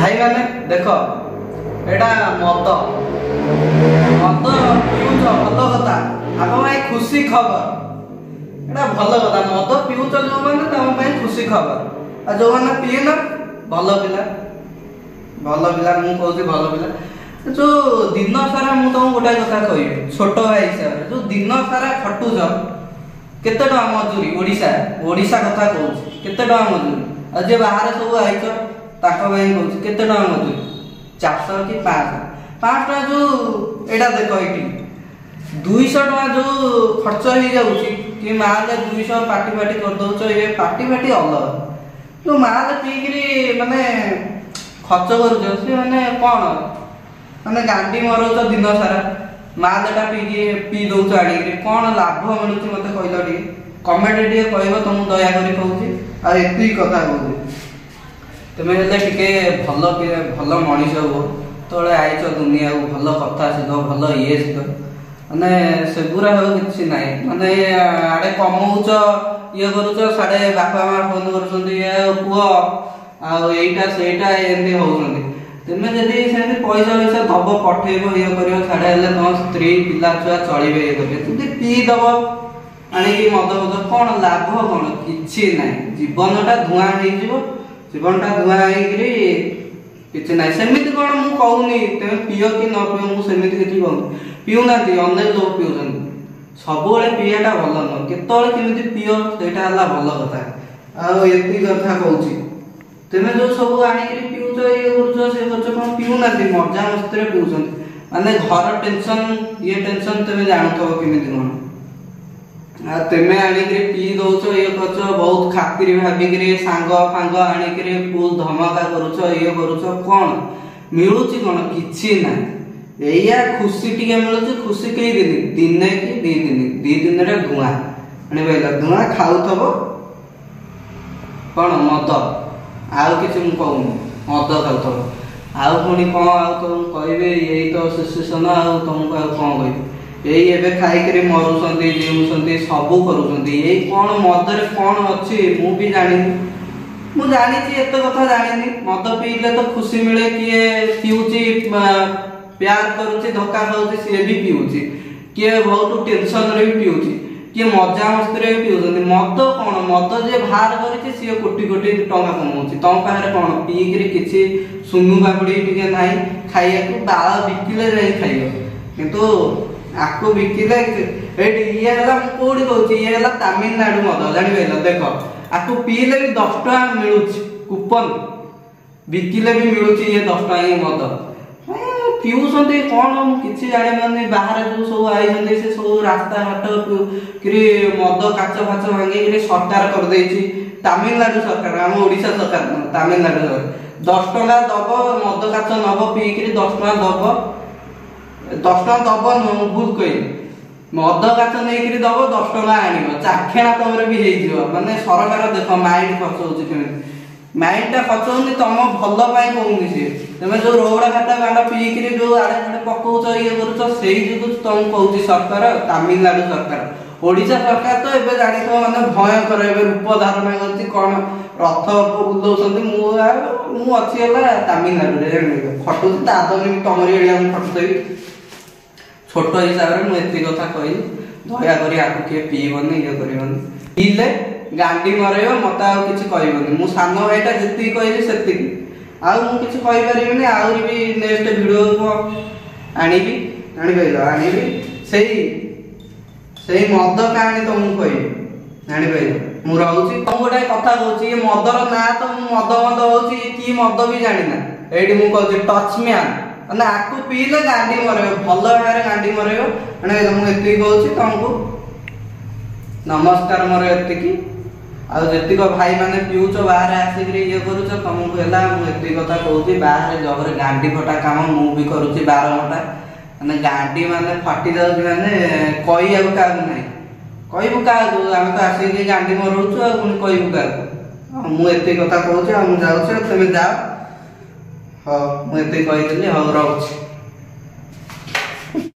भाई माने देख एटा मद मद पिउच भल कथा आप खुशी खबर एटा भल कथा मद पिउच जो मैंने तुम खुशी खबर आ जो मैंने पीन भल पिला मुझे कहूँ भल पिला जो दिन सारा मुझे तुमको गोटाए कथा कह छोट भाई हिसाब से जो दिन सारा खटुच केते टका मजूरी ओडिशा कथा कहूँ केते टका मजूरी आ जे बाहर सब आईच ताको भाई कहूँ केते टका मजूरी 400 कि 500 टका जो एटा देख ये 200 टका जो खर्च हो जाऊँगी कि माल 200 पार्टी पार्टी कर दौच ये पार्टी पार्टी अलग जो माल पीकरी माने खर्च कर मैंने कौन माने गांडी मरौच दिन सारा मालटा पी दौच आड़ कौन लाभ मिलूँ मत कहल कमेंट टे कह तुम दयाकोरी कहूँ आती कथा कहूँ तुम्हें टे भल भल मनीष हो तले आईच दुनिया भल कथा शिख भल ये शिख माने सेगुरा कि ना माने आड़े कमौच ये करुच साढ़े बापा माँ फोन कर पुआ आईटा सेटा एमती होती तुम्हें जदि से पैसा वैसा दब पठेब ये कर साढ़े तुम स्त्री पिला छुआ चलिए ये करेंगे पीदब आणिकी मद मद कौन लाभ कौन कि ना जीवनटा धूआ हो जीवनटा धूआ कि ना सेमती कौन मुझे कहूनी तुम पीओ कि न पीओ मुझे किसी कहूँ पीऊना अनेक लोग पीऊँ सब पीवाटा भल नुह केमी पीओ सहीटा भल कथा आती कथा कहूँ तुम्हें जो सब आनिक पीऊच ये कर कौन पीऊना मजा मस्ती पीऊँ माने घर टेंशन ये टेंशन तुम्हें जानुव केमी कौन तुम्हें आनिक पी दौच ये कर बहुत खातिर भाविक सांग फांग आनिक फुल धमाका करुच ये करुच कौन मिलूँ कौन कि ना या खुशी टी मिलूँ खुशी कई दिन दिने कि दी दिन धूआ आने धूआ खाऊ कौन मद आउ कि कहूँ मद खाऊ आउ पुणी कौन आउ कहे यही तो सिचुएसन आउ तुमको आउ कौन कह यही एवं खाई मरुंट जीऊँ सब कर कौन मदर कौन अच्छी मुझे जानी मु जानी एत कथा जानी मद पीले तो खुशी मिले किए पीऊँची प्यार करुच्ची धक्का खाऊँ सी भी पीऊँची किए बहुत टेंशन भी पीऊँची किए मजा मस्ती भी पीऊँ मद कौन मद जे बाहर कर सी कोटी कोटी टंका कमाऊँ तुम पाखे कौन पीकि किसी सुनु पापड़ी टे ना खाइया बाल बिकिले जाए खाइब किंतु आपको बिकिले ये कौटी कहूँ ये तमिलनाडु मद जान देख आपको पीले भी 10 टका मिलूँ कूपन बिकिले भी मिलूँ ये 10 टका ही मद पीऊँ कौन किसी जानी बाहर जो सब आई से सब रास्ता घाट मद काच फाच भांगी सरकार कर तमिलनाडु सरकार आम ओडिशा सरकार तमिलनाडु सरकार 10 टका दब मद काच नब पीकि 10 टका दब 10 टका दब नु भूल कही मद काच नहीं दब 10 टका आण चाखेणा तुम भी हो माने सरकार देख माइंड खर्च हो माइंडटा खर्च होनी तुम भल कहूनी सी तुम जो रोड़ा घाटा गांडा पीकि जो आड़े आड़े पकाउच ये कर तुम कहूँ सरकार तमिलनाडु सरकार ओडिशा सरकार तो एबे जानी माने भयंकर एबे रूप धारण करछि कौन रथ बुलाउछन्ति मु अच्छी है तमिलनाडु खटुच दादन तमरी एरिया खटुदेवी छोट हिसाब से मुझे कथा कही दयाकोरी आपको किए पीबनी ये कर पीले गांडी मरब मत कि कहबनी मु सान भाईटा जी कहली से आउ मुझे कहीपरि आहरी भी नेक्स्ट भिडियो को आनिबी आनिबी से मद कहानी तुमको कह जापर मुझे तुम गोटे कथा कहूँ ये मदर ना तो मद मद हो कि मद भी जाना ये मुझे टच मैन मैंने आपको पीले गांडी मरब भल भाव गांडी मरब मैंने मुझे कहूँ तुमको नमस्कार मोर एति आतीक भाई मैंने पीऊच बाहर आसिक ये करुच तुमको है मुझे कथा कहूँ बाहर जगह गांडी फटा काम मुझे करुच्ची 12 घंटा मैंने गांडी मैंने फाटी जाऊँ मैंने कही क्या ना कहू क्या आम तो आसिक गांडी मरौचु पुणी कहू क्या मुझे कथा कहूँ जाऊँ तुम जाओ हाँ मुझे कहीदेली हाँ रोच।